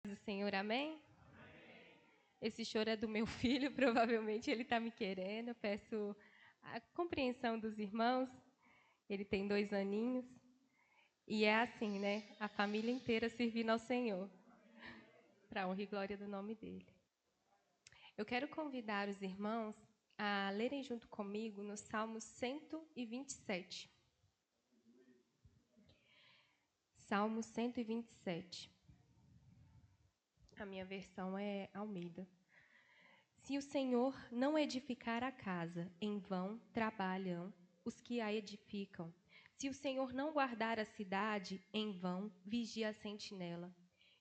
do Senhor, amém? Esse choro é do meu filho, provavelmente ele está me querendo. Eu peço a compreensão dos irmãos. Ele tem 2 aninhos. E é assim, né? A família inteira servindo ao Senhor, para a honra e glória do nome dele. Eu quero convidar os irmãos a lerem junto comigo no Salmo 127. Salmo 127. A minha versão é Almeida. Se o Senhor não edificar a casa, em vão trabalham os que a edificam. Se o Senhor não guardar a cidade, em vão vigia a sentinela.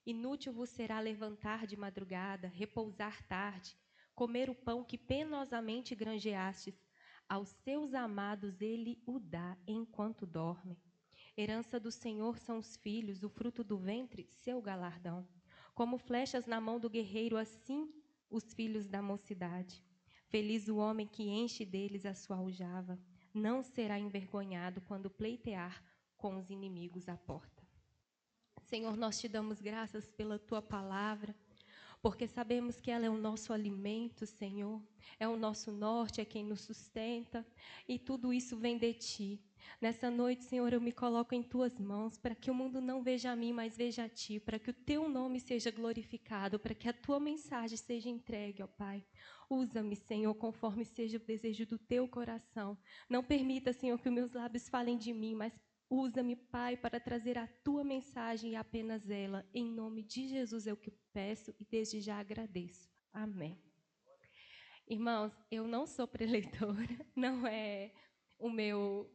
Inútil vos será levantar de madrugada, repousar tarde, comer o pão que penosamente granjeastes. Aos seus amados ele o dá enquanto dormem. Herança do Senhor são os filhos, o fruto do ventre, seu galardão. Como flechas na mão do guerreiro, assim os filhos da mocidade. Feliz o homem que enche deles a sua aljava. Não será envergonhado quando pleitear com os inimigos à porta. Senhor, nós te damos graças pela tua palavra, porque sabemos que ela é o nosso alimento, Senhor. É o nosso norte, é quem nos sustenta, e tudo isso vem de ti. Nessa noite, Senhor, eu me coloco em tuas mãos, para que o mundo não veja a mim, mas veja a ti, para que o teu nome seja glorificado, para que a tua mensagem seja entregue, ó Pai. Usa-me, Senhor, conforme seja o desejo do teu coração. Não permita, Senhor, que os meus lábios falem de mim, mas usa-me, Pai, para trazer a tua mensagem e apenas ela. Em nome de Jesus é o que peço e desde já agradeço. Amém. Irmãos, eu não sou preleitora, não é o meu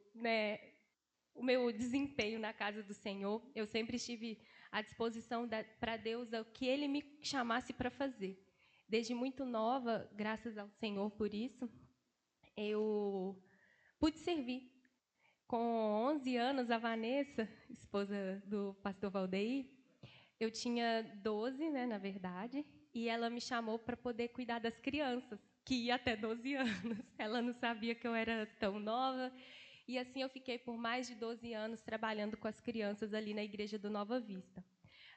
desempenho na casa do Senhor. Eu sempre estive à disposição para Deus o que Ele me chamasse para fazer. Desde muito nova, graças ao Senhor por isso, eu pude servir. Com 11 anos, a Vanessa, esposa do pastor Valdeir, eu tinha 12, né, na verdade, e ela me chamou para poder cuidar das crianças, que ia até 12 anos. Ela não sabia que eu era tão nova. E assim eu fiquei por mais de 12 anos trabalhando com as crianças ali na igreja do Nova Vista.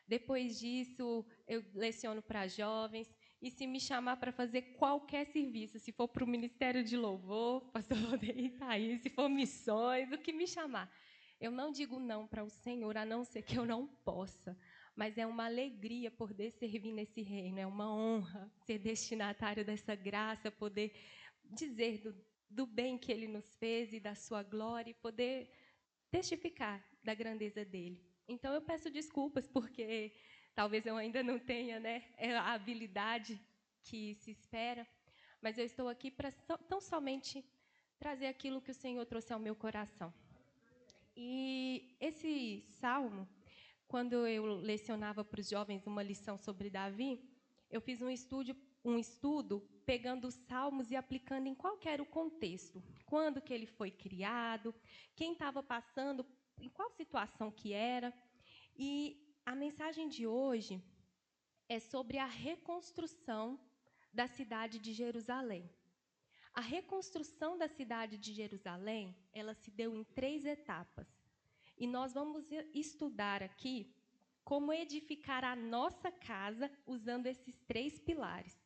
Depois disso, eu leciono para jovens, e se me chamar para fazer qualquer serviço, se for para o Ministério de Louvor, pastor Valdeir está aí, se for missões, o que me chamar. Eu não digo não para o Senhor, a não ser que eu não possa, mas é uma alegria poder servir nesse reino, é uma honra ser destinatário dessa graça, poder dizer do bem que Ele nos fez e da sua glória, e poder testificar da grandeza dEle. Então, eu peço desculpas, porque talvez eu ainda não tenha, né, a habilidade que se espera, mas eu estou aqui para tão somente trazer aquilo que o Senhor trouxe ao meu coração. E esse salmo, quando eu lecionava para os jovens uma lição sobre Davi, eu fiz um estudo pegando os salmos e aplicando em qual era o contexto, quando que ele foi criado, quem estava passando, em qual situação que era. E a mensagem de hoje é sobre a reconstrução da cidade de Jerusalém. A reconstrução da cidade de Jerusalém, ela se deu em 3 etapas. E nós vamos estudar aqui como edificar a nossa casa usando esses 3 pilares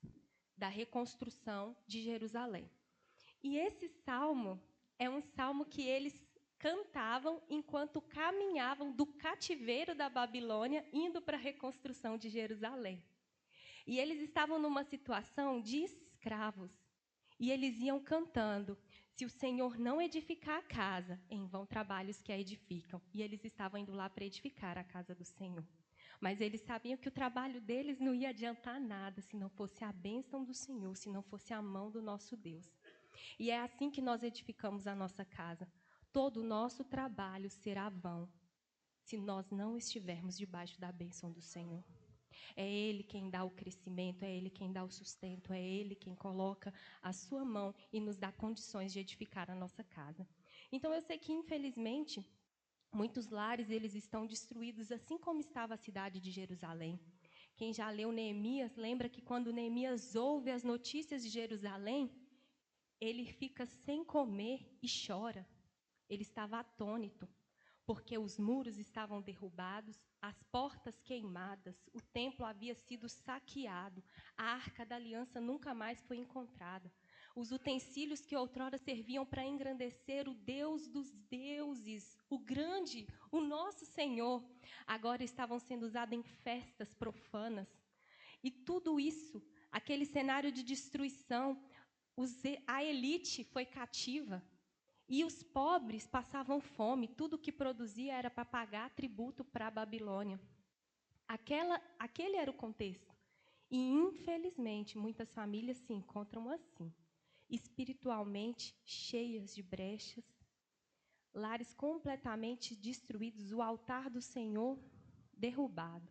da reconstrução de Jerusalém. E esse salmo é um salmo que eles cantavam enquanto caminhavam do cativeiro da Babilônia indo para a reconstrução de Jerusalém. E eles estavam numa situação de escravos. E eles iam cantando: se o Senhor não edificar a casa, em vão trabalhos que a edificam. E eles estavam indo lá para edificar a casa do Senhor. Mas eles sabiam que o trabalho deles não ia adiantar nada se não fosse a bênção do Senhor, se não fosse a mão do nosso Deus. E é assim que nós edificamos a nossa casa. Todo o nosso trabalho será vão se nós não estivermos debaixo da bênção do Senhor. É Ele quem dá o crescimento, é Ele quem dá o sustento, é Ele quem coloca a sua mão e nos dá condições de edificar a nossa casa. Então eu sei que, infelizmente, muitos lares eles estão destruídos, assim como estava a cidade de Jerusalém. Quem já leu Neemias lembra que quando Neemias ouve as notícias de Jerusalém, ele fica sem comer e chora. Ele estava atônito, porque os muros estavam derrubados, as portas queimadas, o templo havia sido saqueado, a arca da aliança nunca mais foi encontrada. Os utensílios que outrora serviam para engrandecer o Deus dos deuses, o grande, o nosso Senhor, agora estavam sendo usados em festas profanas. E tudo isso, aquele cenário de destruição, a elite foi cativa. E os pobres passavam fome, tudo que produzia era para pagar tributo para a Babilônia. Aquele era o contexto. E, infelizmente, muitas famílias se encontram assim, espiritualmente cheias de brechas, lares completamente destruídos, o altar do Senhor derrubado.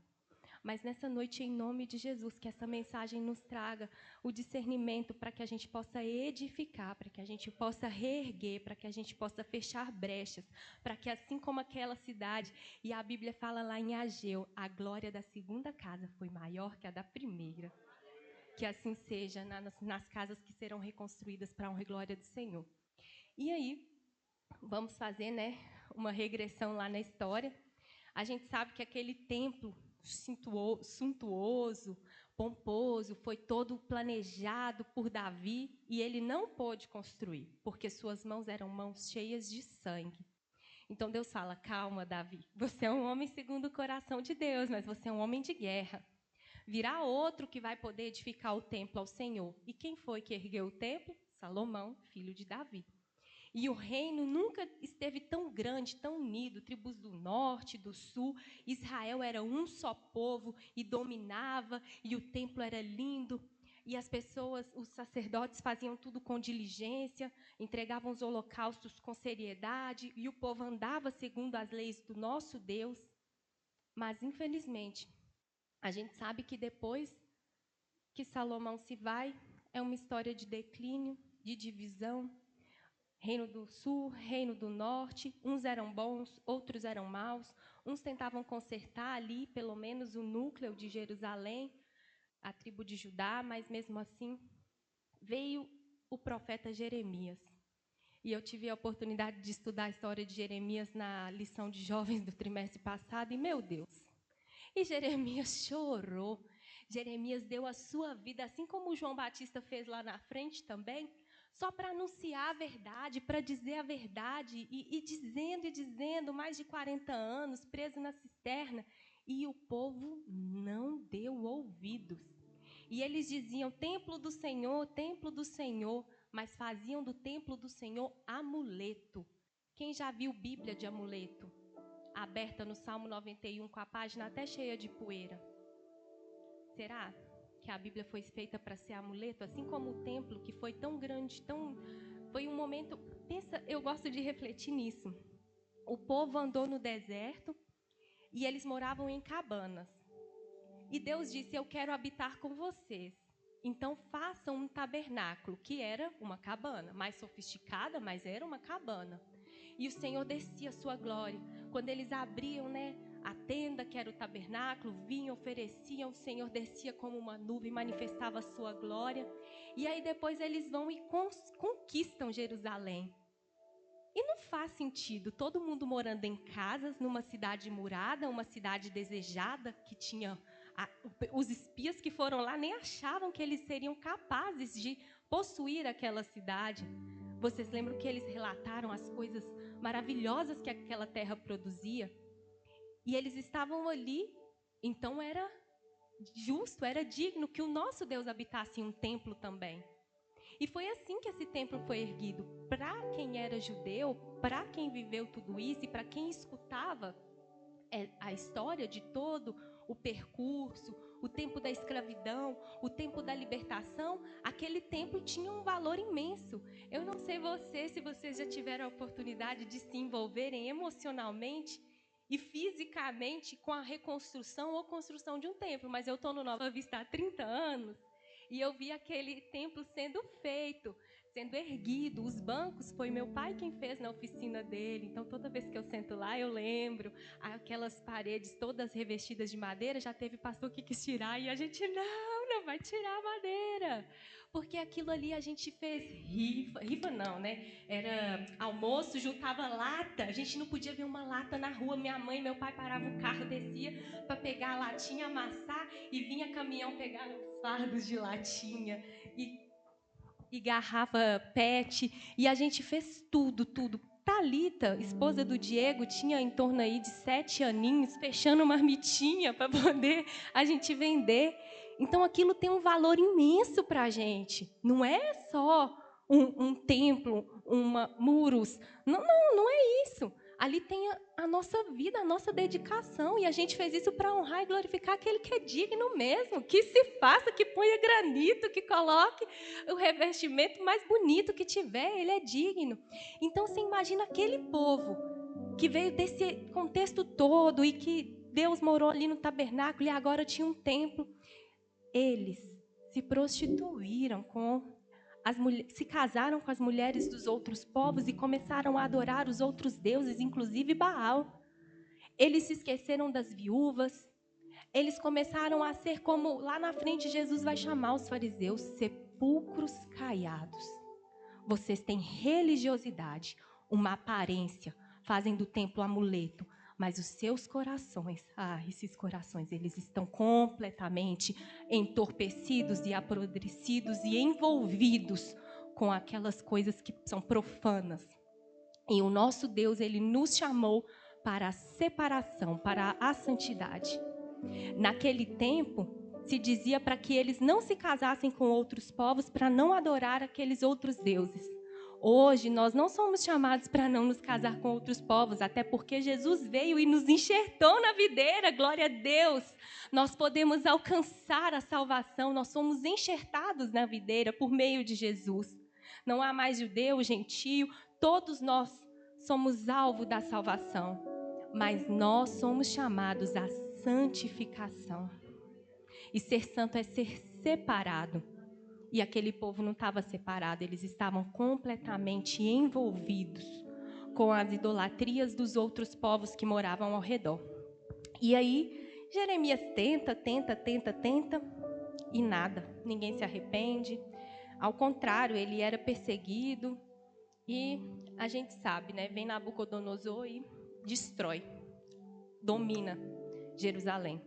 Mas nessa noite, em nome de Jesus, que essa mensagem nos traga o discernimento para que a gente possa edificar, para que a gente possa reerguer, para que a gente possa fechar brechas, para que assim como aquela cidade, e a Bíblia fala lá em Ageu, a glória da segunda casa foi maior que a da primeira. Que assim seja nas casas que serão reconstruídas para a honra e glória do Senhor. E aí, vamos fazer, uma regressão lá na história. A gente sabe que aquele templo suntuoso, pomposo, foi todo planejado por Davi e ele não pôde construir, porque suas mãos eram mãos cheias de sangue. Então Deus fala, calma, Davi, você é um homem segundo o coração de Deus, mas você é um homem de guerra. Virá outro que vai poder edificar o templo ao Senhor. E quem foi que ergueu o templo? Salomão, filho de Davi. E o reino nunca esteve tão grande, tão unido, tribos do norte, do sul. Israel era um só povo e dominava, e o templo era lindo. E as pessoas, os sacerdotes faziam tudo com diligência, entregavam os holocaustos com seriedade, e o povo andava segundo as leis do nosso Deus. Mas, infelizmente, a gente sabe que depois que Salomão se vai, é uma história de declínio, de divisão. Reino do Sul, Reino do Norte, uns eram bons, outros eram maus, uns tentavam consertar ali, pelo menos, o núcleo de Jerusalém, a tribo de Judá, mas mesmo assim, veio o profeta Jeremias. E eu tive a oportunidade de estudar a história de Jeremias na lição de jovens do trimestre passado, e, meu Deus, e Jeremias chorou. Jeremias deu a sua vida, assim como o João Batista fez lá na frente também, só para anunciar a verdade, para dizer a verdade, e dizendo, mais de 40 anos, preso na cisterna, e o povo não deu ouvidos. E eles diziam, templo do Senhor, mas faziam do templo do Senhor amuleto. Quem já viu Bíblia de amuleto? Aberta no Salmo 91, com a página até cheia de poeira. Será que a Bíblia foi feita para ser amuleto? Assim como o templo, que foi tão grande, foi um momento... Pensa, eu gosto de refletir nisso. O povo andou no deserto e eles moravam em cabanas. E Deus disse, eu quero habitar com vocês. Então façam um tabernáculo, que era uma cabana, mais sofisticada, mas era uma cabana. E o Senhor descia a sua glória. Quando eles abriam, a tenda, que era o tabernáculo, vinham, ofereciam, o Senhor descia como uma nuvem, manifestava a sua glória. E aí depois eles vão e conquistam Jerusalém. E não faz sentido todo mundo morando em casas, numa cidade murada, uma cidade desejada, que tinha... os espias que foram lá nem achavam que eles seriam capazes de possuir aquela cidade. Vocês lembram que eles relataram as coisas maravilhosas que aquela terra produzia? E eles estavam ali, então era justo, era digno que o nosso Deus habitasse em um templo também. E foi assim que esse templo foi erguido. Para quem era judeu, para quem viveu tudo isso e para quem escutava a história de todo o percurso, o tempo da escravidão, o tempo da libertação, aquele templo tinha um valor imenso. Eu não sei se vocês já tiveram a oportunidade de se envolverem emocionalmente e fisicamente com a reconstrução ou construção de um templo, mas eu estou no Nova Vista há 30 anos e eu vi aquele templo sendo feito, sendo erguido. Os bancos foi meu pai quem fez na oficina dele, então toda vez que eu sento lá eu lembro, aquelas paredes todas revestidas de madeira, já teve pastor que quis tirar e a gente, não vai tirar a madeira, Porque aquilo ali a gente fez rifa não, né? Era almoço, juntava lata. A gente não podia ver uma lata na rua. Minha mãe e meu pai paravam o carro, descia para pegar a latinha, amassar e vinha caminhão pegar os fardos de latinha e garrafa PET. E a gente fez tudo. Thalita, esposa do Diego, tinha em torno aí de 7 aninhos, fechando uma marmitinha para poder a gente vender. Então, aquilo tem um valor imenso para a gente. Não é só um templo, muros. Não é isso. Ali tem a nossa vida, a nossa dedicação. E a gente fez isso para honrar e glorificar aquele que é digno mesmo. Que se faça, que ponha granito, que coloque o revestimento mais bonito que tiver. Ele é digno. Então, você imagina aquele povo que veio desse contexto todo e que Deus morou ali no tabernáculo e agora tinha um templo. Eles se prostituíram se casaram com as mulheres dos outros povos e começaram a adorar os outros deuses, inclusive Baal. Eles se esqueceram das viúvas. Eles começaram a ser como, lá na frente, Jesus vai chamar os fariseus, sepulcros caiados. Vocês têm religiosidade, uma aparência, fazem do templo amuleto, mas os seus corações, esses corações, eles estão completamente entorpecidos e apodrecidos e envolvidos com aquelas coisas que são profanas. E o nosso Deus, ele nos chamou para a separação, para a santidade. Naquele tempo, se dizia para que eles não se casassem com outros povos para não adorar aqueles outros deuses. Hoje, nós não somos chamados para não nos casar com outros povos, até porque Jesus veio e nos enxertou na videira, glória a Deus. Nós podemos alcançar a salvação, nós somos enxertados na videira por meio de Jesus. Não há mais judeu, gentio, todos nós somos alvo da salvação, mas nós somos chamados a santificação. E ser santo é ser separado. E aquele povo não estava separado, eles estavam completamente envolvidos com as idolatrias dos outros povos que moravam ao redor. E aí, Jeremias tenta e nada, ninguém se arrepende. Ao contrário, ele era perseguido e a gente sabe, né? Vem Nabucodonosor e destrói, domina Jerusalém.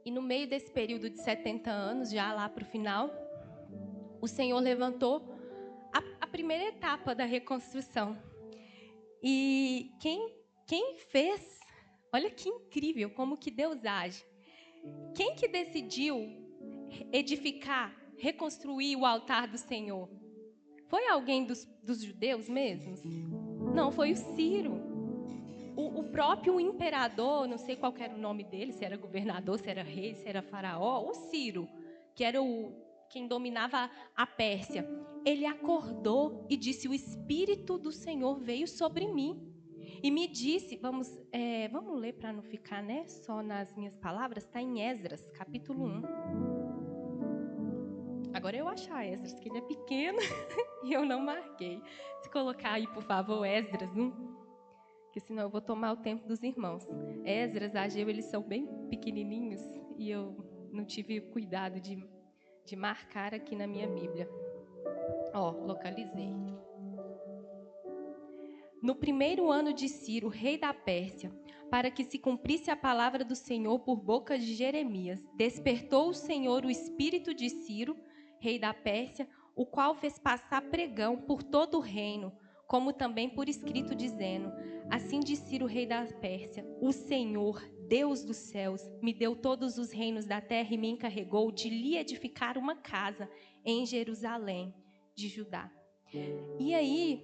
E no meio desse período de 70 anos, já lá para o final, o Senhor levantou a primeira etapa da reconstrução. E quem fez, olha que incrível como que Deus age. Quem que decidiu edificar, reconstruir o altar do Senhor? Foi alguém dos judeus mesmos? Não, foi o Ciro. O próprio imperador, não sei qual era o nome dele, se era governador, se era rei, se era faraó, o Ciro, que era quem dominava a Pérsia, ele acordou e disse: o Espírito do Senhor veio sobre mim e me disse, vamos ler para não ficar, né, só nas minhas palavras, está em Esdras, capítulo 1. Agora eu achar Esdras, que ele é pequeno e eu não marquei. Se colocar aí, por favor, Esdras 1. Porque senão eu vou tomar o tempo dos irmãos. Esdras, Ageu, eles são bem pequenininhos e eu não tive cuidado de marcar aqui na minha Bíblia. Localizei. No primeiro ano de Ciro, rei da Pérsia, para que se cumprisse a palavra do Senhor por boca de Jeremias, despertou o Senhor o espírito de Ciro, rei da Pérsia, o qual fez passar pregão por todo o reino, como também por escrito, dizendo: assim diz Ciro, rei da Pérsia: o Senhor, Deus dos céus, me deu todos os reinos da terra e me encarregou de lhe edificar uma casa em Jerusalém de Judá. E aí,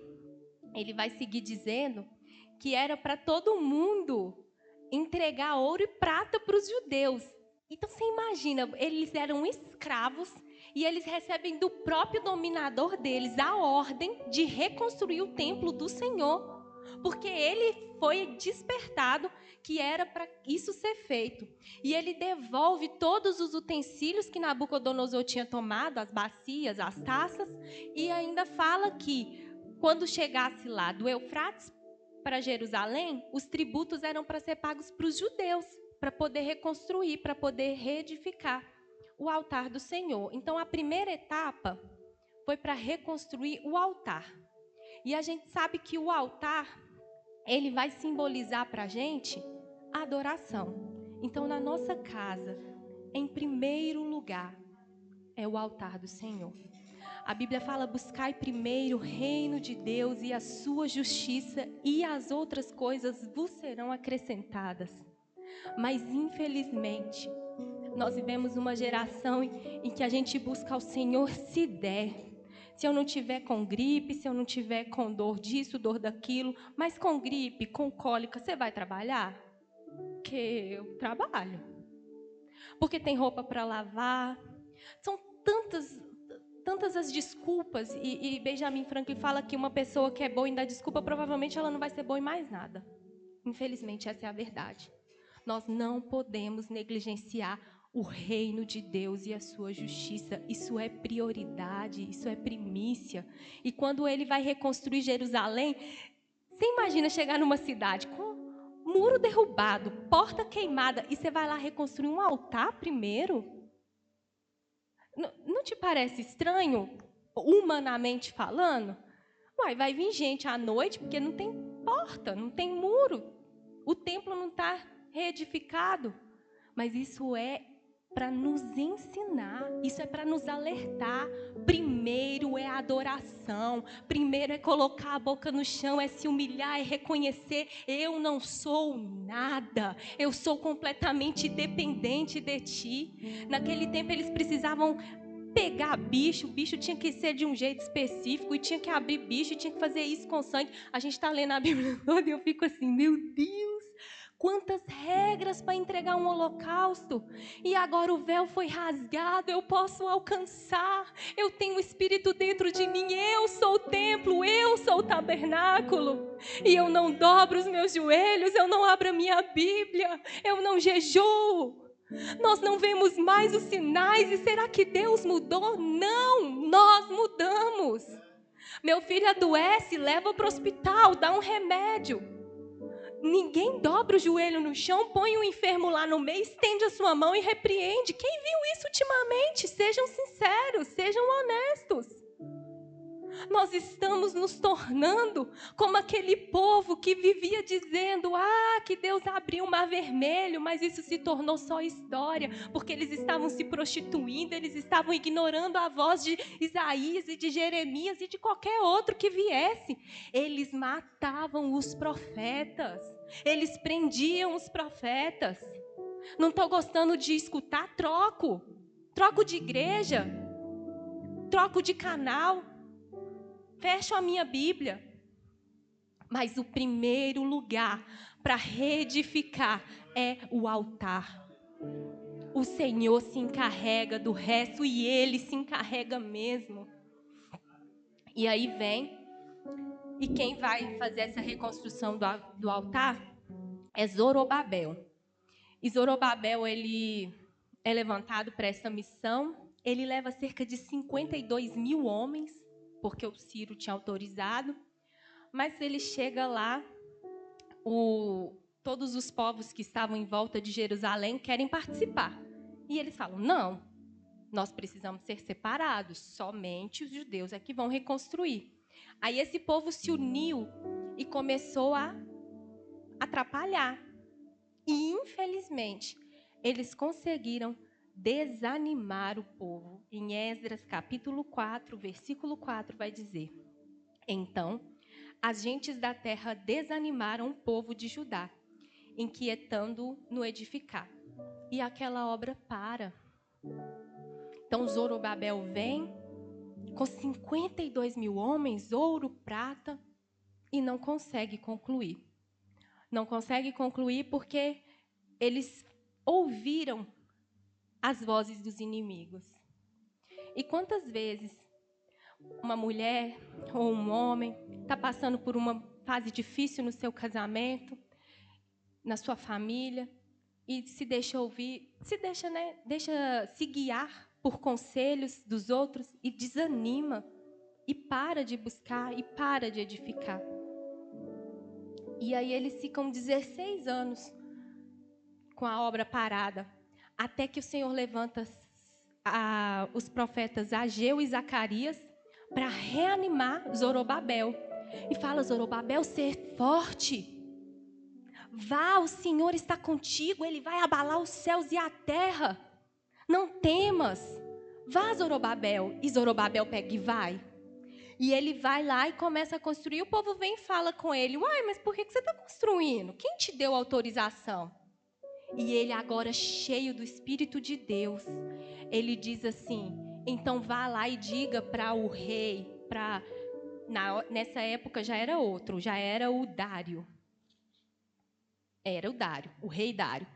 ele vai seguir dizendo que era para todo mundo entregar ouro e prata para os judeus. Então, você imagina, eles eram escravos e eles recebem do próprio dominador deles a ordem de reconstruir o templo do Senhor, porque ele foi despertado que era para isso ser feito. E ele devolve todos os utensílios que Nabucodonosor tinha tomado, as bacias, as taças, e ainda fala que quando chegasse lá do Eufrates para Jerusalém, os tributos eram para ser pagos para os judeus. para poder reconstruir, para poder reedificar o altar do Senhor. Então, a primeira etapa foi para reconstruir o altar. E a gente sabe que o altar, ele vai simbolizar para a gente a adoração. Então, na nossa casa, em primeiro lugar, é o altar do Senhor. A Bíblia fala: buscai primeiro o reino de Deus e a sua justiça, e as outras coisas vos serão acrescentadas. Mas, infelizmente, nós vivemos uma geração em que a gente busca ao Senhor se der. Se eu não tiver com gripe, se eu não tiver com dor disso, dor daquilo, mas com gripe, com cólica, você vai trabalhar? Porque eu trabalho. Porque tem roupa para lavar. São tantas as desculpas. E Benjamin Franklin fala que uma pessoa que é boa em dar desculpa, provavelmente ela não vai ser boa em mais nada. Infelizmente, essa é a verdade. Nós não podemos negligenciar o reino de Deus e a sua justiça. Isso é prioridade, isso é primícia. E quando ele vai reconstruir Jerusalém, você imagina chegar numa cidade com muro derrubado, porta queimada, e você vai lá reconstruir um altar primeiro? Não te parece estranho, humanamente falando? Uai, vai vir gente à noite, porque não tem porta, não tem muro. O templo não está reedificado. Mas isso é para nos ensinar, isso é para nos alertar. Primeiro é a adoração, primeiro é colocar a boca no chão, é se humilhar, é reconhecer: eu não sou nada, eu sou completamente dependente de ti. Naquele tempo eles precisavam pegar bicho, o bicho tinha que ser de um jeito específico, e tinha que abrir bicho, e tinha que fazer isso com sangue. A gente está lendo a Bíblia toda e eu fico assim: meu Deus, quantas regras para entregar um holocausto. E agora o véu foi rasgado, eu posso alcançar. Eu tenho o Espírito dentro de mim, eu sou o templo, eu sou o tabernáculo. E eu não dobro os meus joelhos, eu não abro a minha Bíblia, eu não jejuo. Nós não vemos mais os sinais. E será que Deus mudou? Não, nós mudamos. Meu filho adoece, leva para o hospital, dá um remédio. Ninguém dobra o joelho no chão, põe o enfermo lá no meio, estende a sua mão e repreende. Quem viu isso ultimamente? Sejam sinceros, sejam honestos. Nós estamos nos tornando como aquele povo que vivia dizendo: que Deus abriu o mar vermelho, mas isso se tornou só história, porque eles estavam se prostituindo, eles estavam ignorando a voz de Isaías e de Jeremias e de qualquer outro que viesse. Eles matavam os profetas, eles prendiam os profetas. Não estou gostando de escutar? Troco de igreja, troco de canal, fecho a minha Bíblia. Mas o primeiro lugar para reedificar é o altar. O Senhor se encarrega do resto, e Ele se encarrega mesmo. E aí vem, e quem vai fazer essa reconstrução do altar é Zorobabel. E Zorobabel, ele é levantado para essa missão. Ele leva cerca de 52 mil homens, porque o Ciro tinha autorizado. Mas ele chega lá, todos os povos que estavam em volta de Jerusalém querem participar. E eles falam: não, nós precisamos ser separados, somente os judeus é que vão reconstruir. Aí esse povo se uniu e começou a atrapalhar. E, infelizmente, eles conseguiram desanimar o povo. Em Esdras, capítulo 4, versículo 4, vai dizer: então, as gentes da terra desanimaram o povo de Judá, inquietando-o no edificar. E aquela obra para. Então Zorobabel vem com 52 mil homens, ouro, prata, e não consegue concluir. Não consegue concluir porque eles ouviram as vozes dos inimigos. E quantas vezes uma mulher ou um homem está passando por uma fase difícil no seu casamento, na sua família, e se deixa ouvir, deixa se guiar por conselhos dos outros e desanima, e para de buscar, e para de edificar. E aí eles ficam 16 anos com a obra parada, até que o Senhor levanta os profetas Ageu e Zacarias para reanimar Zorobabel. E fala: Zorobabel, ser forte. Vá, o Senhor está contigo, Ele vai abalar os céus e a terra. Não temas. Vá, Zorobabel. E Zorobabel pega e vai. E ele vai lá e começa a construir. O povo vem e fala com ele: uai, mas por que você está construindo? Quem te deu autorização? E ele, agora cheio do Espírito de Deus, ele diz assim: então vá lá e diga para o rei, nessa época já era outro, já era o Dário. Era o Dário, o rei Dário.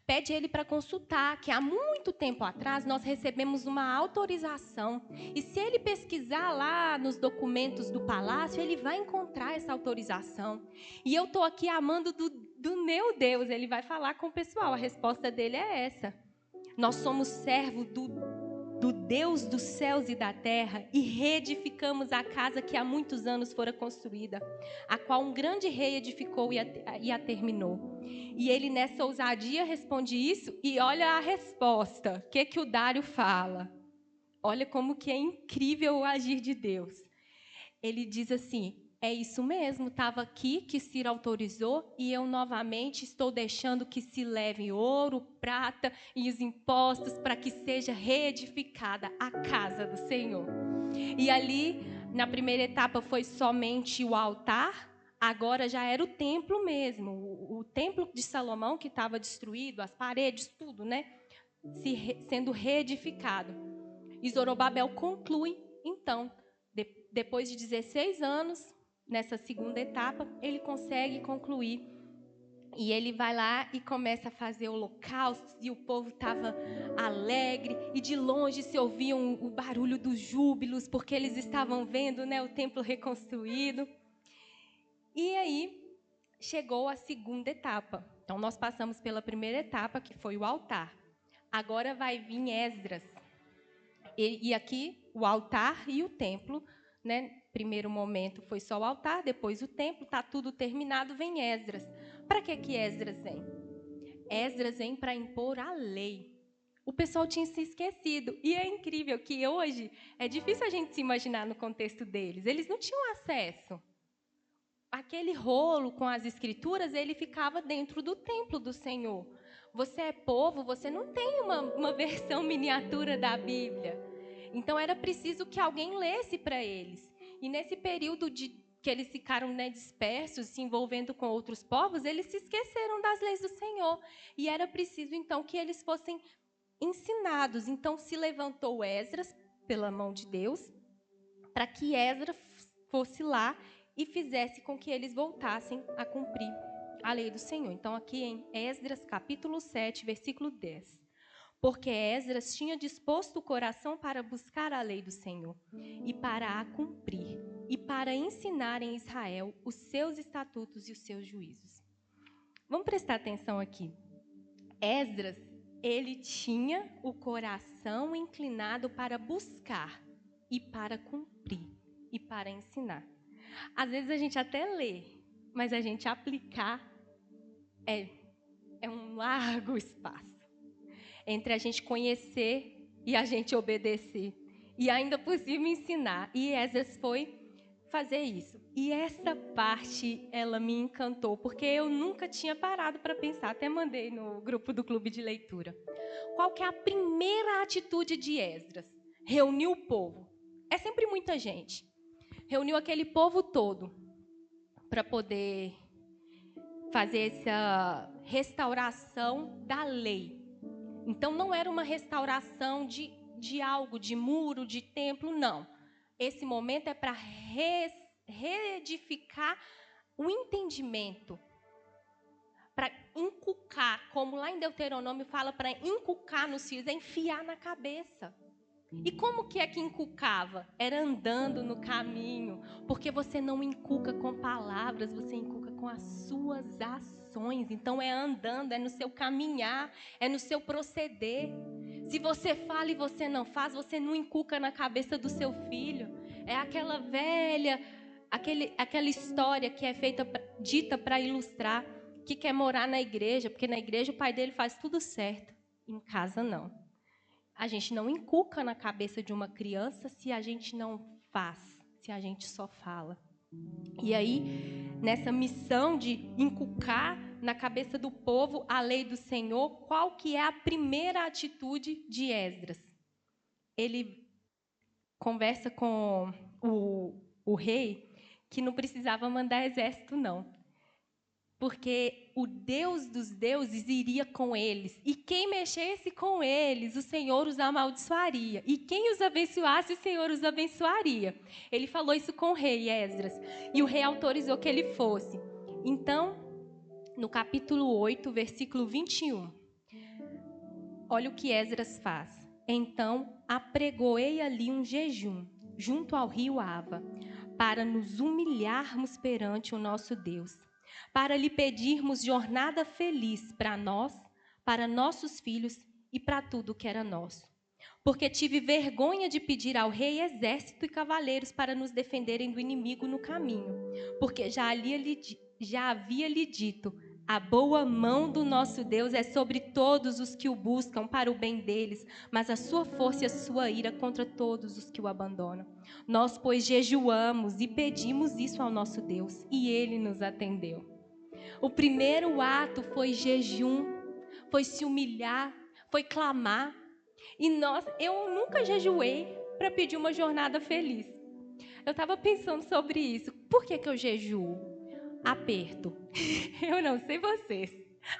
Pede ele para consultar, que há muito tempo atrás nós recebemos uma autorização. E se ele pesquisar lá nos documentos do palácio, ele vai encontrar essa autorização. E eu estou aqui amando do meu Deus. Ele vai falar com o pessoal. A resposta dele é essa: nós somos servos do Deus dos céus e da terra e reedificamos a casa que há muitos anos fora construída, a qual um grande rei edificou e a terminou. E ele, nessa ousadia, responde isso, e olha a resposta. O que o Dário fala? Olha como que é incrível o agir de Deus. Ele diz assim: é isso mesmo, estava aqui que Ciro autorizou e eu novamente estou deixando que se leve ouro, prata e os impostos para que seja reedificada a casa do Senhor. E ali, na primeira etapa, foi somente o altar, agora já era o templo mesmo. O templo de Salomão, que estava destruído, as paredes, tudo, né? Sendo reedificado. E Zorobabel conclui, então, depois de 16 anos, nessa segunda etapa, ele consegue concluir. E ele vai lá e começa a fazer holocaustos, e o povo estava alegre, e de longe se ouvia o barulho dos júbilos, porque eles estavam vendo, né, o templo reconstruído. E aí chegou a segunda etapa. Então, nós passamos pela primeira etapa, que foi o altar. Agora vai vir Esdras. E aqui, o altar e o templo, né? Primeiro momento foi só o altar, depois o templo, está tudo terminado, vem Esdras. Para que Esdras vem? Esdras vem para impor a lei. O pessoal tinha se esquecido. E é incrível que hoje é difícil a gente se imaginar no contexto deles. Eles não tinham acesso. Aquele rolo com as escrituras, ele ficava dentro do templo do Senhor. Você é povo, você não tem uma versão miniatura da Bíblia. Então, era preciso que alguém lesse para eles. E nesse período que eles ficaram, né, dispersos, se envolvendo com outros povos, eles se esqueceram das leis do Senhor. E era preciso, então, que eles fossem ensinados. Então, se levantou Esdras, pela mão de Deus, para que Esdras fosse lá e fizesse com que eles voltassem a cumprir a lei do Senhor. Então, aqui em Esdras, capítulo 7, versículo 10. Porque Esdras tinha disposto o coração para buscar a lei do Senhor e para a cumprir, e para ensinar em Israel os seus estatutos e os seus juízos. Vamos prestar atenção aqui. Esdras, ele tinha o coração inclinado para buscar e para cumprir e para ensinar. Às vezes a gente até lê, mas a gente aplicar é um largo espaço entre a gente conhecer e a gente obedecer. E ainda por cima ensinar. E Esdras foi fazer isso. E essa parte, ela me encantou, porque eu nunca tinha parado para pensar. Até mandei no grupo do clube de leitura. Qual que é a primeira atitude de Esdras? Reuniu o povo. É sempre muita gente. Reuniu aquele povo todo para poder fazer essa restauração da lei. Então, não era uma restauração de algo, de muro, de templo, não. Esse momento é para reedificar o entendimento, para inculcar, como lá em Deuteronômio fala, para inculcar nos filhos, é enfiar na cabeça. E como que é que inculcava? Era andando no caminho, porque você não inculca com palavras, você inculca com as suas ações. Então é andando, é no seu caminhar, é no seu proceder. Se você fala e você não faz, você não inculca na cabeça do seu filho. É aquela velha, aquela história que é dita para ilustrar que quer morar na igreja, porque na igreja o pai dele faz tudo certo. Em casa, não. A gente não inculca na cabeça de uma criança se a gente não faz, se a gente só fala. E aí, nessa missão de inculcar na cabeça do povo a lei do Senhor, qual que é a primeira atitude de Esdras? Ele conversa com o rei que não precisava mandar exército, não. Porque o Deus dos deuses iria com eles. E quem mexesse com eles, o Senhor os amaldiçoaria. E quem os abençoasse, o Senhor os abençoaria. Ele falou isso com o rei Esdras. E o rei autorizou que ele fosse. Então, no capítulo 8, versículo 21, olha o que Esdras faz. Então, apregoei ali um jejum, junto ao rio Ava, para nos humilharmos perante o nosso Deus, para lhe pedirmos jornada feliz para nós, para nossos filhos e para tudo que era nosso. Porque tive vergonha de pedir ao rei exército e cavaleiros para nos defenderem do inimigo no caminho, porque já havia lhe dito: a boa mão do nosso Deus é sobre todos os que o buscam para o bem deles, mas a sua força e a sua ira contra todos os que o abandonam. Nós, pois, jejuamos e pedimos isso ao nosso Deus, e ele nos atendeu. O primeiro ato foi jejum, foi se humilhar, foi clamar. E eu nunca jejuei para pedir uma jornada feliz. Eu estava pensando sobre isso. Por que eu jejuo? Aperto. Eu não sei vocês,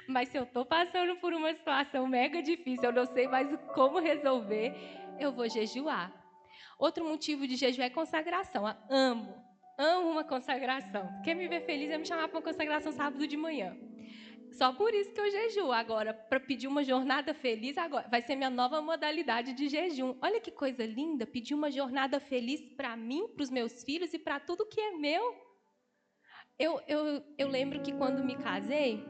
mas se eu estou passando por uma situação mega difícil, eu não sei mais como resolver, eu vou jejuar. Outro motivo de jejum é consagração. Eu amo uma consagração. Quem me vê feliz é me chamar para uma consagração sábado de manhã. Só por isso que eu jejuo. Agora, para pedir uma jornada feliz, agora vai ser minha nova modalidade de jejum. Olha que coisa linda, pedir uma jornada feliz para mim, para os meus filhos e para tudo que é meu. Eu lembro que quando me casei,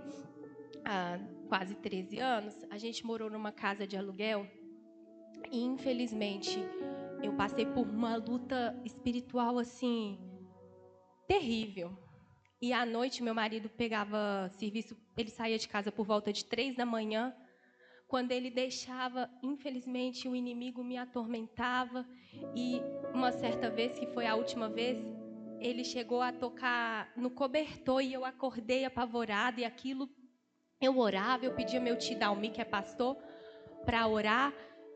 há quase 13 anos, a gente morou numa casa de aluguel e, infelizmente, eu passei por uma luta espiritual, assim, terrível. E à noite, meu marido pegava serviço, ele saía de casa por volta de 3 da manhã. Quando ele deixava, infelizmente, o inimigo me atormentava. E uma certa vez, que foi a última vez, ele chegou a tocar no cobertor e eu acordei apavorada. E aquilo, eu orava, eu pedia meu tio Dalmi, que é pastor, para orar.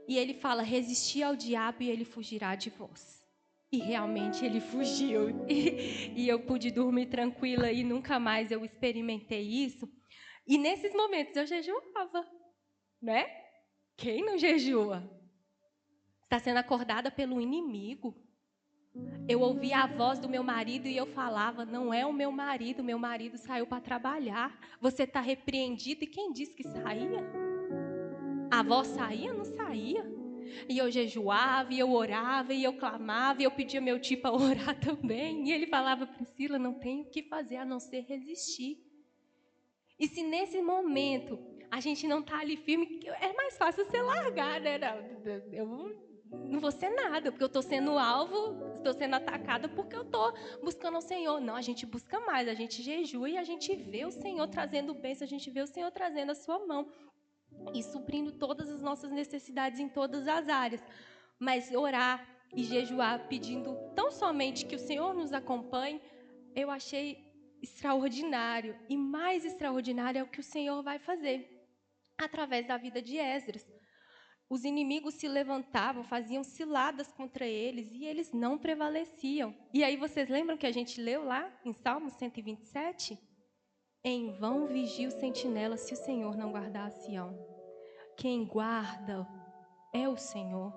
E ele fala: resisti ao diabo e ele fugirá de vós. E realmente ele fugiu. E eu pude dormir tranquila e nunca mais eu experimentei isso. E nesses momentos eu jejuava, né? Quem não jejua? Está sendo acordada pelo inimigo. Eu ouvia a voz do meu marido e eu falava: não é o meu marido saiu para trabalhar. Você está repreendido. E quem disse que saía? A voz saía? Não saía. E eu jejuava, e eu orava, e eu clamava, e eu pedia meu tio para orar também. E ele falava: Priscila, não tem o que fazer a não ser resistir. E se nesse momento a gente não está ali firme, é mais fácil você largar, né? Eu não vou ser nada, porque eu estou sendo alvo, estou sendo atacada porque eu estou buscando o Senhor. Não, a gente busca mais, a gente jejua e a gente vê o Senhor trazendo bênção, a gente vê o Senhor trazendo a sua mão e suprindo todas as nossas necessidades em todas as áreas. Mas orar e jejuar pedindo tão somente que o Senhor nos acompanhe, eu achei extraordinário. E mais extraordinário é o que o Senhor vai fazer através da vida de Esdras. Os inimigos se levantavam, faziam ciladas contra eles e eles não prevaleciam. E aí vocês lembram que a gente leu lá em Salmo 127? Em vão vigia o sentinela se o Senhor não guardar a Sião. Quem guarda é o Senhor.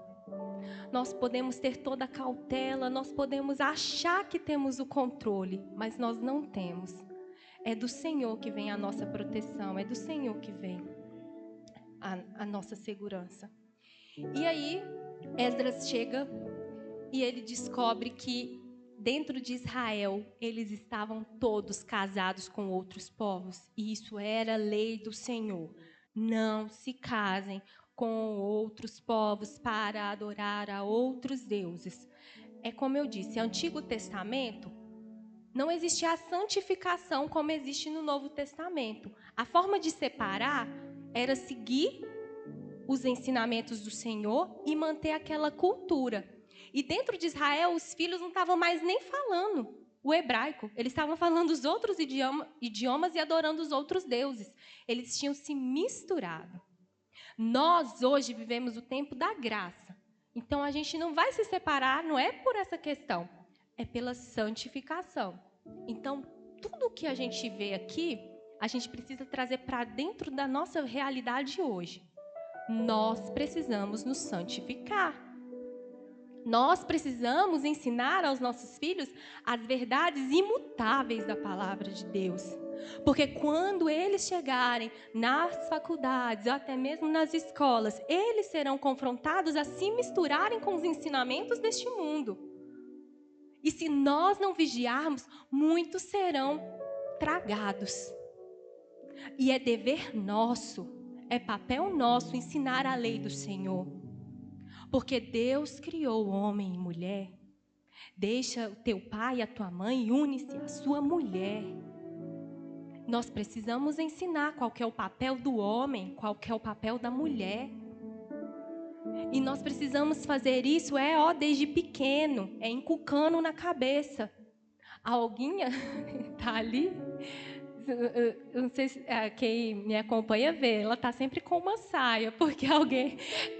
Nós podemos ter toda a cautela, nós podemos achar que temos o controle, mas nós não temos. É do Senhor que vem a nossa proteção, é do Senhor que vem a nossa segurança. E aí, Esdras chega e ele descobre que dentro de Israel, eles estavam todos casados com outros povos. E isso era lei do Senhor. Não se casem com outros povos para adorar a outros deuses. É como eu disse, Antigo Testamento Não existia a santificação como existe no Novo Testamento. A forma de separar era seguir os ensinamentos do Senhor e manter aquela cultura. E dentro de Israel, os filhos não estavam mais nem falando o hebraico. Eles estavam falando os outros idiomas e adorando os outros deuses. Eles tinham se misturado. Nós, hoje, vivemos o tempo da graça. Então, a gente não vai se separar, não é por essa questão. É pela santificação. Então, tudo que a gente vê aqui, a gente precisa trazer para dentro da nossa realidade hoje. Nós precisamos nos santificar. Nós precisamos ensinar aos nossos filhos as verdades imutáveis da palavra de Deus. Porque quando eles chegarem nas faculdades ou até mesmo nas escolas, eles serão confrontados a se misturarem com os ensinamentos deste mundo. E se nós não vigiarmos, muitos serão tragados. E é dever nosso, é papel nosso ensinar a lei do Senhor. Porque Deus criou homem e mulher. Deixa o teu pai e a tua mãe e une-se à sua mulher. Nós precisamos ensinar qual que é o papel do homem, qual que é o papel da mulher. E nós precisamos fazer isso desde pequeno, inculcando na cabeça. A Olguinha tá ali, eu não sei se quem me acompanha vê, ela tá sempre com uma saia, porque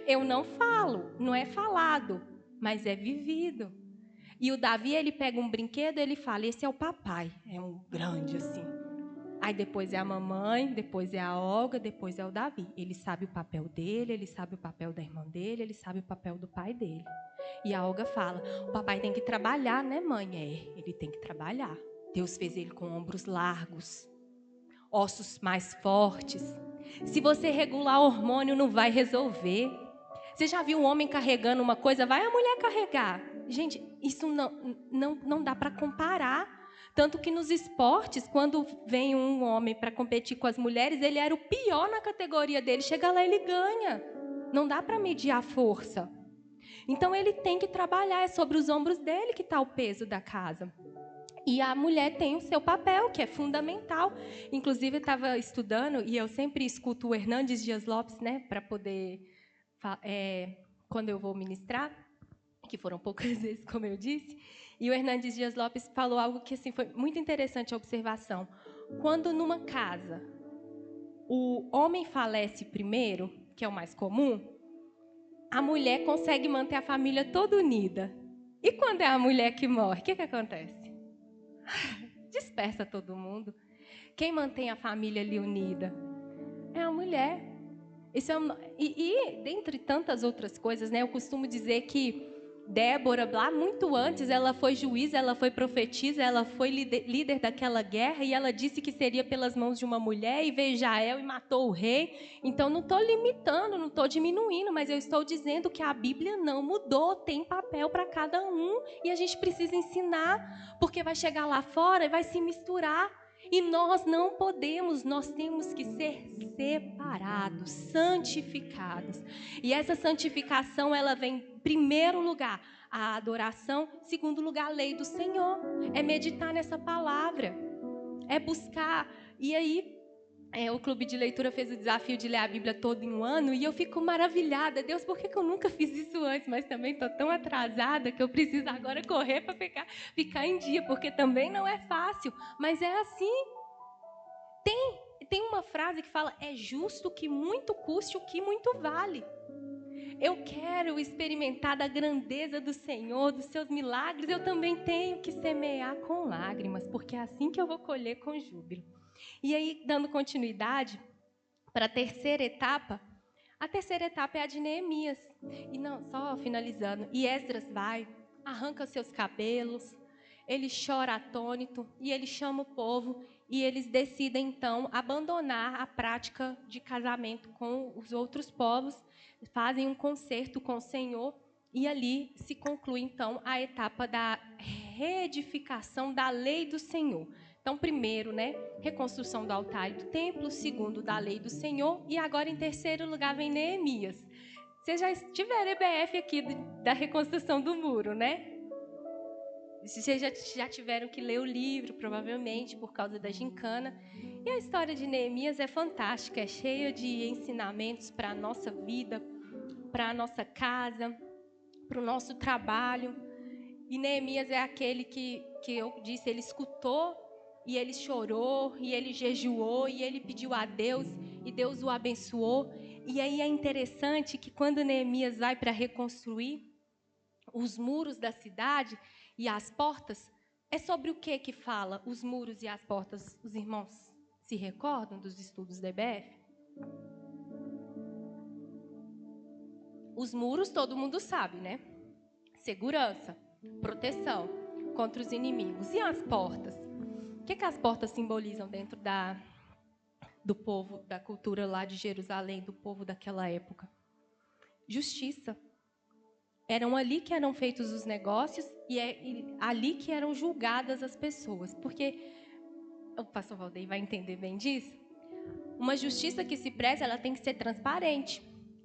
eu não falo, não é falado, mas é vivido. E o Davi, ele pega um brinquedo, ele fala, esse é o papai, é um grande assim. Aí depois é a mamãe, depois é a Olga, depois é o Davi. Ele sabe o papel dele, ele sabe o papel da irmã dele, ele sabe o papel do pai dele. E a Olga fala, o papai tem que trabalhar, né, mãe? Ele tem que trabalhar. Deus fez ele com ombros largos, ossos mais fortes. Se você regular o hormônio, não vai resolver. Você já viu um homem carregando uma coisa? Vai a mulher carregar. Gente, isso não dá para comparar. Tanto que nos esportes, quando vem um homem para competir com as mulheres, ele era o pior na categoria dele. Chega lá, ele ganha. Não dá para medir a força. Então, ele tem que trabalhar. É sobre os ombros dele que está o peso da casa. E a mulher tem o seu papel, que é fundamental. Inclusive, eu estava estudando, e eu sempre escuto o Hernandes Dias Lopes, né, para poder, quando eu vou ministrar, que foram poucas vezes, como eu disse, e o Hernandes Dias Lopes falou algo que assim, foi muito interessante a observação. Quando numa casa o homem falece primeiro, que é o mais comum, a mulher consegue manter a família toda unida. E quando é a mulher que morre, o que acontece? Dispersa todo mundo. Quem mantém a família ali unida é a mulher. Isso e dentre tantas outras coisas, né? Eu costumo dizer que Débora, lá muito antes, ela foi juíza, ela foi profetisa, ela foi líder daquela guerra e ela disse que seria pelas mãos de uma mulher e veio Jael e matou o rei. Então, não estou limitando, não estou diminuindo, mas eu estou dizendo que a Bíblia não mudou, tem papel para cada um e a gente precisa ensinar, porque vai chegar lá fora e vai se misturar. E nós não podemos, nós temos que ser separados, santificados. E essa santificação, ela vem em primeiro lugar, a adoração, em segundo lugar, a lei do Senhor. É meditar nessa palavra, é buscar. E aí, o Clube de Leitura fez o desafio de ler a Bíblia toda em um ano, e eu fico maravilhada. Deus, por que eu nunca fiz isso antes? Mas também estou tão atrasada que eu preciso agora correr para ficar em dia, porque também não é fácil. Mas é assim. Tem uma frase que fala, é justo que muito custe o que muito vale. Eu quero experimentar da grandeza do Senhor, dos seus milagres. Eu também tenho que semear com lágrimas, porque é assim que eu vou colher com júbilo. E aí, dando continuidade para a terceira etapa é a de Neemias. E não, só finalizando, e Esdras vai, arranca seus cabelos, ele chora atônito e ele chama o povo e eles decidem então abandonar a prática de casamento com os outros povos, fazem um concerto com o Senhor e ali se conclui então a etapa da reedificação da lei do Senhor. Então, primeiro, reconstrução do altar e do templo, segundo, da lei do Senhor, e agora, em terceiro lugar, vem Neemias. Vocês já tiveram EBF aqui da reconstrução do muro, né? Vocês já tiveram que ler o livro, provavelmente, por causa da gincana. E a história de Neemias é fantástica, é cheia de ensinamentos para a nossa vida, para a nossa casa, para o nosso trabalho. E Neemias é aquele que eu disse, ele escutou, e ele chorou, e ele jejuou, e ele pediu a Deus, e Deus o abençoou. E aí é interessante que quando Neemias vai para reconstruir os muros da cidade e as portas, é sobre o que fala os muros e as portas? Os irmãos se recordam dos estudos da EBF? Os muros todo mundo sabe, né? Segurança, proteção contra os inimigos. E as portas? O que as portas simbolizam dentro do povo, da cultura lá de Jerusalém, do povo daquela época? Justiça. Eram ali que eram feitos os negócios e ali que eram julgadas as pessoas. Porque o pastor Valdeir vai entender bem disso. Uma justiça que se preze, ela tem que ser transparente.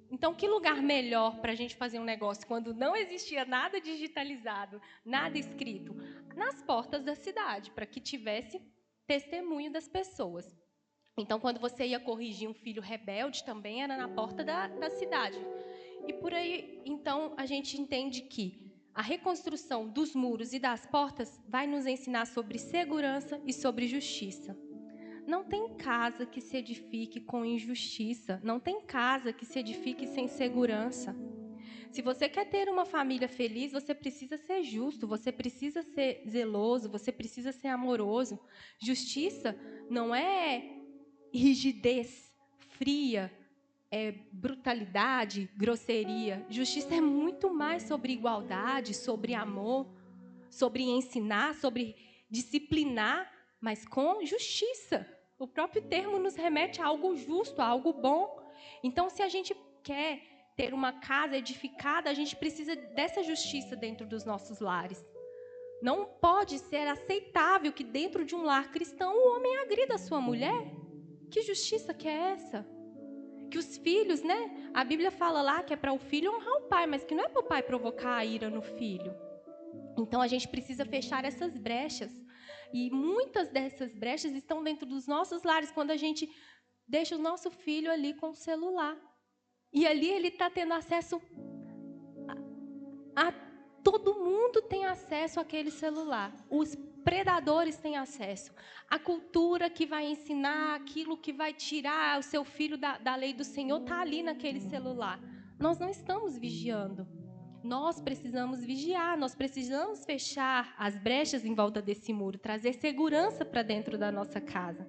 Então, que lugar melhor para a gente fazer um negócio quando não existia nada digitalizado, nada escrito? Nas portas da cidade, para que tivesse testemunho das pessoas. Então, quando você ia corrigir um filho rebelde, também era na porta da cidade. E por aí, então, a gente entende que a reconstrução dos muros e das portas vai nos ensinar sobre segurança e sobre justiça. Não tem casa que se edifique com injustiça. Não tem casa que se edifique sem segurança. Se você quer ter uma família feliz, você precisa ser justo, você precisa ser zeloso, você precisa ser amoroso. Justiça não é rigidez, fria, brutalidade, grosseria. Justiça é muito mais sobre igualdade, sobre amor, sobre ensinar, sobre disciplinar, mas com justiça. O próprio termo nos remete a algo justo, a algo bom. Então, se a gente quer ter uma casa edificada, a gente precisa dessa justiça dentro dos nossos lares. Não pode ser aceitável que dentro de um lar cristão o homem agrida a sua mulher. Que justiça que é essa? Que os filhos, né? A Bíblia fala lá que é para o filho honrar o pai, mas que não é para o pai provocar a ira no filho. Então, a gente precisa fechar essas brechas. E muitas dessas brechas estão dentro dos nossos lares, quando a gente deixa o nosso filho ali com o celular. E ali ele está tendo acesso a todo mundo tem acesso àquele celular. Os predadores têm acesso. A cultura que vai ensinar aquilo que vai tirar o seu filho da lei do Senhor está ali naquele celular. Nós não estamos vigiando. Nós precisamos vigiar, nós precisamos fechar as brechas em volta desse muro, trazer segurança para dentro da nossa casa.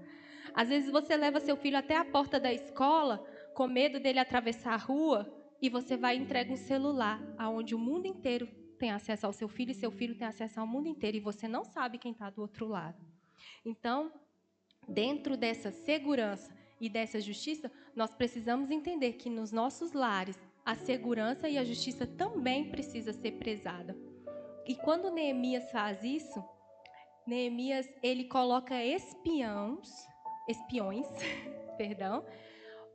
Às vezes você leva seu filho até a porta da escola, com medo dele atravessar a rua, e você vai e entrega um celular, onde o mundo inteiro tem acesso ao seu filho, e seu filho tem acesso ao mundo inteiro, e você não sabe quem está do outro lado. Então, dentro dessa segurança e dessa justiça, nós precisamos entender que nos nossos lares, a segurança e a justiça também precisa ser prezada. E quando Neemias faz isso, Neemias ele coloca espiões, perdão,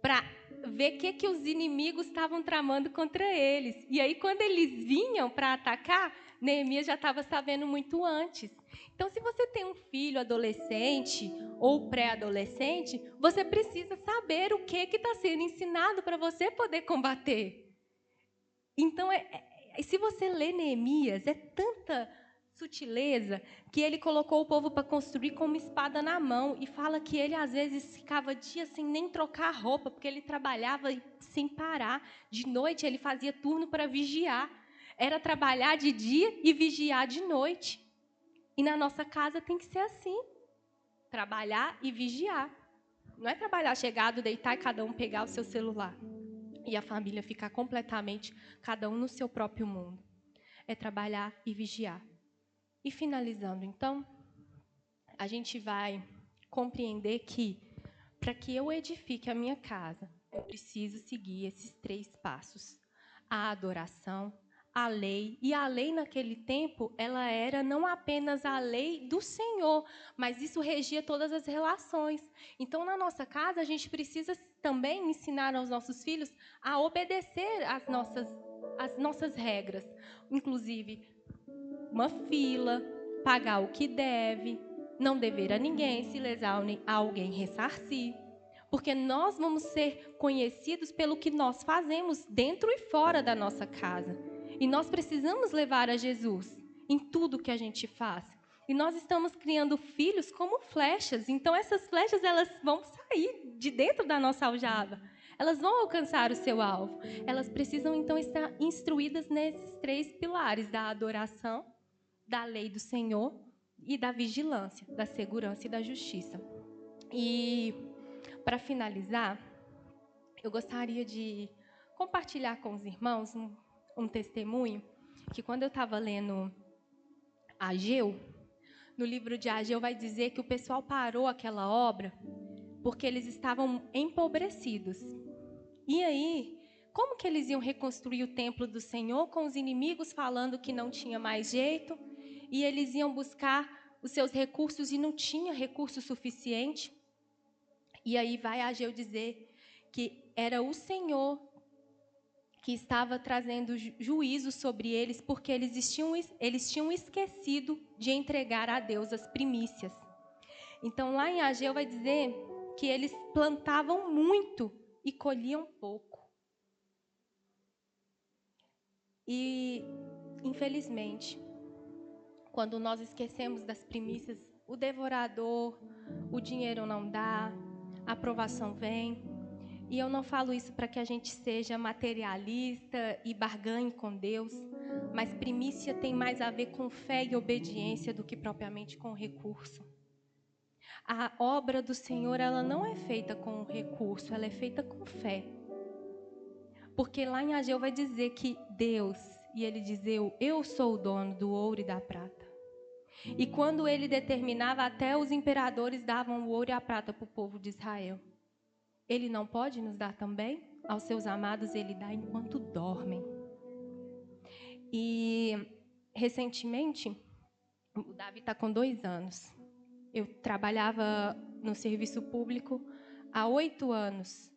para ver o que os inimigos estavam tramando contra eles. E aí, quando eles vinham para atacar, Neemias já estava sabendo muito antes. Então, se você tem um filho adolescente ou pré-adolescente, você precisa saber o que está sendo ensinado para você poder combater. Então, se você lê Neemias, é tanta sutileza que ele colocou o povo para construir com uma espada na mão e fala que ele às vezes ficava dias sem nem trocar roupa, porque ele trabalhava sem parar. De noite ele fazia turno para vigiar. Era trabalhar de dia e vigiar de noite. E na nossa casa tem que ser assim. Trabalhar e vigiar. Não é trabalhar chegado, deitar e cada um pegar o seu celular. E a família ficar completamente, cada um no seu próprio mundo. É trabalhar e vigiar. E finalizando, então, a gente vai compreender que, para que eu edifique a minha casa, eu preciso seguir esses 3 passos. A adoração, a lei. E a lei, naquele tempo, ela era não apenas a lei do Senhor, mas isso regia todas as relações. Então, na nossa casa, a gente precisa também ensinar aos nossos filhos a obedecer às nossas regras. Inclusive, uma fila, pagar o que deve, não dever a ninguém, se lesar a alguém, ressarcir. Porque nós vamos ser conhecidos pelo que nós fazemos dentro e fora da nossa casa. E nós precisamos levar a Jesus em tudo que a gente faz. E nós estamos criando filhos como flechas. Então, essas flechas elas vão sair de dentro da nossa aljava. Elas vão alcançar o seu alvo. Elas precisam, então, estar instruídas nesses 3 pilares da adoração, da lei do Senhor e da vigilância, da segurança e da justiça. E, para finalizar, eu gostaria de compartilhar com os irmãos um testemunho que, quando eu estava lendo Ageu, no livro de Ageu vai dizer que o pessoal parou aquela obra porque eles estavam empobrecidos. E aí, como que eles iam reconstruir o templo do Senhor com os inimigos falando que não tinha mais jeito? E eles iam buscar os seus recursos e não tinha recurso suficiente. E aí vai Ageu dizer que era o Senhor que estava trazendo juízo sobre eles, porque eles tinham esquecido de entregar a Deus as primícias. Então, lá em Ageu vai dizer que eles plantavam muito e colhiam pouco. E, infelizmente, quando nós esquecemos das primícias, o devorador, o dinheiro não dá, a aprovação vem. E eu não falo isso para que a gente seja materialista e barganhe com Deus, mas primícia tem mais a ver com fé e obediência do que propriamente com recurso. A obra do Senhor, ela não é feita com recurso, ela é feita com fé. Porque lá em Ageu vai dizer que Deus, e ele diz, eu sou o dono do ouro e da prata. E quando ele determinava, até os imperadores davam o ouro e a prata para o povo de Israel. Ele não pode nos dar também? Aos seus amados ele dá enquanto dormem. E, recentemente, o Davi está com 2 anos. Eu trabalhava no serviço público há 8 anos.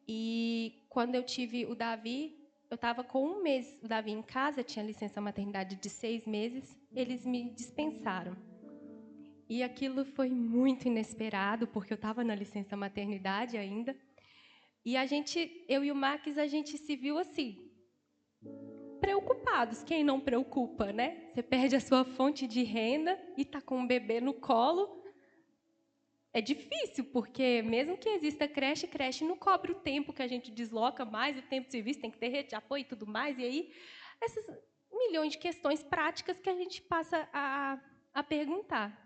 E quando eu tive o Davi, eu estava com 1 mês o Davi em casa, tinha licença maternidade de 6 meses, eles me dispensaram. E aquilo foi muito inesperado, porque eu estava na licença maternidade ainda. E eu e o Max, a gente se viu assim, preocupados. Quem não preocupa, né? Você perde a sua fonte de renda e está com um bebê no colo. É difícil, porque mesmo que exista creche não cobre o tempo que a gente desloca mais, o tempo de serviço, tem que ter rede de apoio e tudo mais. E aí, essas milhões de questões práticas que a gente passa a perguntar.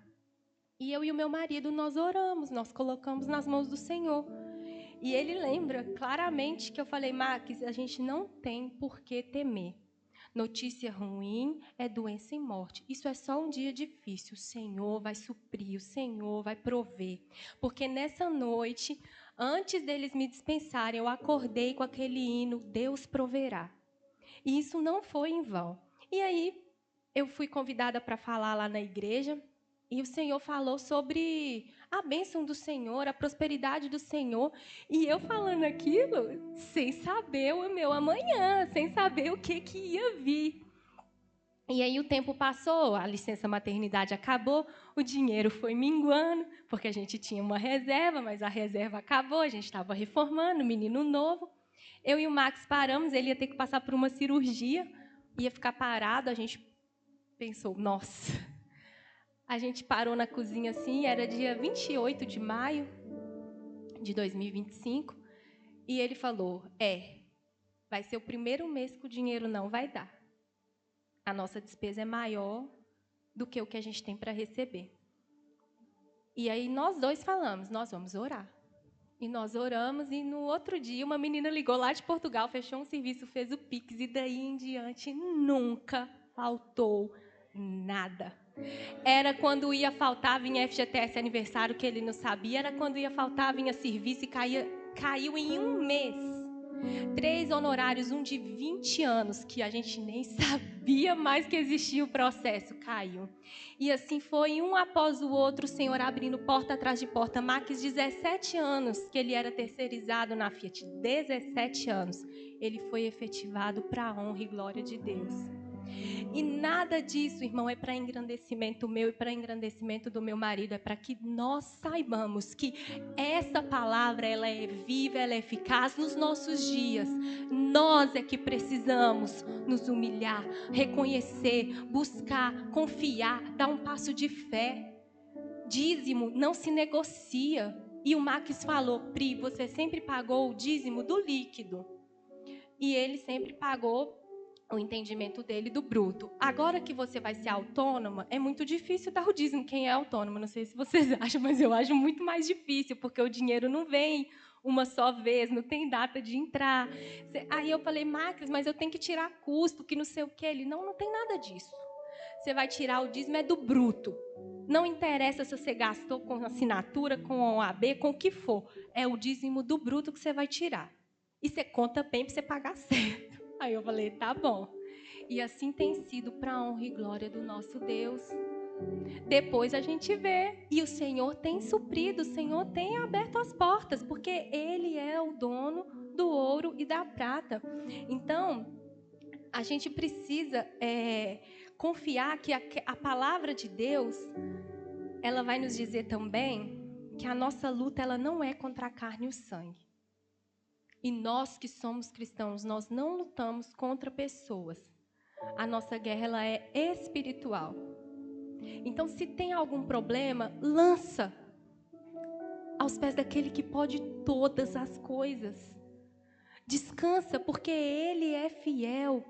E eu e o meu marido, nós oramos, nós colocamos nas mãos do Senhor. E ele lembra claramente que eu falei, Max, a gente não tem por que temer. Notícia ruim é doença e morte. Isso é só um dia difícil. O Senhor vai suprir, o Senhor vai prover. Porque nessa noite, antes deles me dispensarem, eu acordei com aquele hino, Deus proverá. E isso não foi em vão. E aí, eu fui convidada para falar lá na igreja, e o Senhor falou sobre a bênção do Senhor, a prosperidade do Senhor. E eu falando aquilo sem saber o meu amanhã, sem saber o que ia vir. E aí o tempo passou, a licença maternidade acabou, o dinheiro foi minguando, porque a gente tinha uma reserva, mas a reserva acabou, a gente estava reformando, menino novo. Eu e o Max paramos, ele ia ter que passar por uma cirurgia, ia ficar parado, a gente pensou, nossa... A gente parou na cozinha assim, era dia 28 de maio de 2025, e ele falou, vai ser o primeiro mês que o dinheiro não vai dar. A nossa despesa é maior do que o que a gente tem para receber. E aí nós dois falamos, nós vamos orar. E nós oramos, e no outro dia uma menina ligou lá de Portugal, fechou um serviço, fez o Pix, e daí em diante nunca faltou nada. Era quando ia faltar, vinha FGTS aniversário, que ele não sabia. Era quando ia faltar, vinha serviço e caiu em 1 mês. 3 honorários, um de 20 anos, que a gente nem sabia mais que existia o processo, caiu. E assim foi, um após o outro, o Senhor abrindo porta atrás de porta. Max, 17 anos que ele era terceirizado na Fiat, 17 anos. Ele foi efetivado para a honra e glória de Deus. E nada disso, irmão, é para engrandecimento meu e para engrandecimento do meu marido. É para que nós saibamos que essa palavra, ela é viva, ela é eficaz nos nossos dias. Nós é que precisamos nos humilhar, reconhecer, buscar, confiar, dar um passo de fé. Dízimo não se negocia. E o Max falou: Pri, você sempre pagou o dízimo do líquido. E ele sempre pagou o entendimento dele do bruto. Agora que você vai ser autônoma, é muito difícil dar o dízimo. Quem é autônoma? Não sei se vocês acham, mas eu acho muito mais difícil, porque o dinheiro não vem uma só vez, não tem data de entrar. Aí eu falei: Max, mas eu tenho que tirar custo, que não sei o quê. Ele: não tem nada disso. Você vai tirar o dízimo é do bruto. Não interessa se você gastou com assinatura, com OAB, com o que for. É o dízimo do bruto que você vai tirar. E você conta bem para você pagar certo. Aí eu falei: tá bom. E assim tem sido para a honra e glória do nosso Deus. Depois a gente vê. E o Senhor tem suprido, o Senhor tem aberto as portas, porque Ele é o dono do ouro e da prata. Então, a gente precisa confiar que a palavra de Deus, ela vai nos dizer também que a nossa luta, ela não é contra a carne e o sangue. E nós que somos cristãos, nós não lutamos contra pessoas. A nossa guerra, ela é espiritual. Então, se tem algum problema, lança aos pés daquele que pode todas as coisas. Descansa, porque Ele é fiel.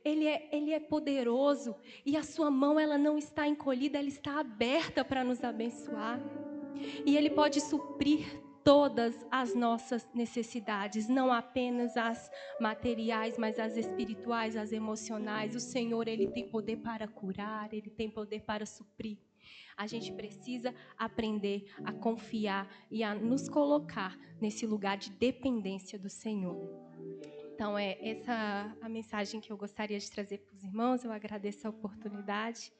Ele é poderoso. E a sua mão, ela não está encolhida, ela está aberta para nos abençoar. E Ele pode suprir todas as nossas necessidades, não apenas as materiais, mas as espirituais, as emocionais. O Senhor, Ele tem poder para curar, Ele tem poder para suprir. A gente precisa aprender a confiar e a nos colocar nesse lugar de dependência do Senhor. Então, é essa a mensagem que eu gostaria de trazer para os irmãos. Eu agradeço a oportunidade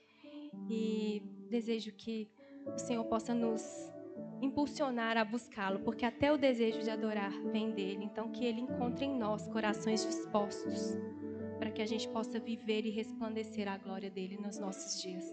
e desejo que o Senhor possa nos impulsionar a buscá-lo, porque até o desejo de adorar vem dele. Então, que ele encontre em nós corações dispostos para que a gente possa viver e resplandecer a glória dele nos nossos dias.